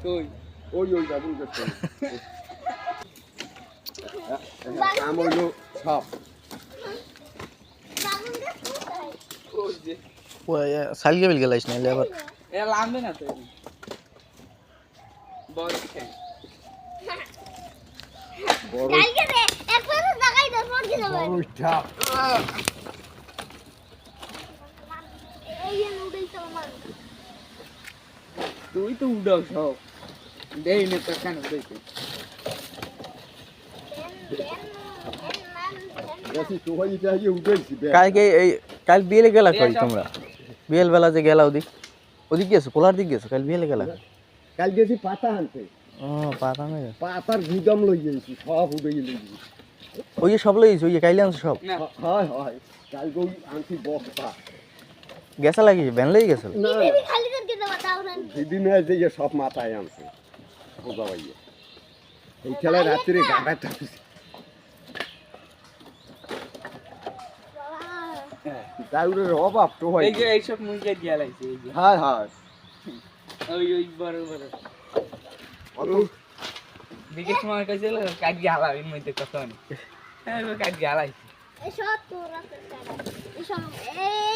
কই ওই ওই বাবুর কাছে আম হইলো সব ওই যে ও সালকে বিল গেলাইস না আবার এ লাগবে না তো বড় খাই বড় কালকে রে একবার লাগাই দাও ফোন কি যাবে বড়টা এই নুডলস আমার তুই তো উড়াও সব দেই নে তো কেন দেইতে বেশি তোহাই চাই উঠেছি কালকে এই কাল বিয়েলে গেলা কই তোমরা বিয়েল বেলা যে গেলা ওদিক গেছো পোলার দিক গেছো কাল বিয়েলে গেলা কাল গেছি পাতা আনতে ও পাতা না পাতার গুদাম লই গেছি সব উঠে গেলি ওই যে সব লইছ ওই যে কাইলে আনছো সব না হয় হয় কাল গই আনছি বস্তা গেছা লাগি ভ্যান লই গেছো না দিদি খালি করতে দাও তাও না দিদি না যে সব মাথায় আনছে বোঝা ভাইয়া এই খেলা রাত্রে গাড়াটা দাউরের অভাব তো হয় এই যে এই সব মুইকে দিয়া লাইছে এই যে হায় হায় ওই ওই বড় বড় অত দিকে সময় কইছিল কাজ জ্বালা এর মধ্যে কত নেই কাজ জ্বালাই এসব তোরা এসব এই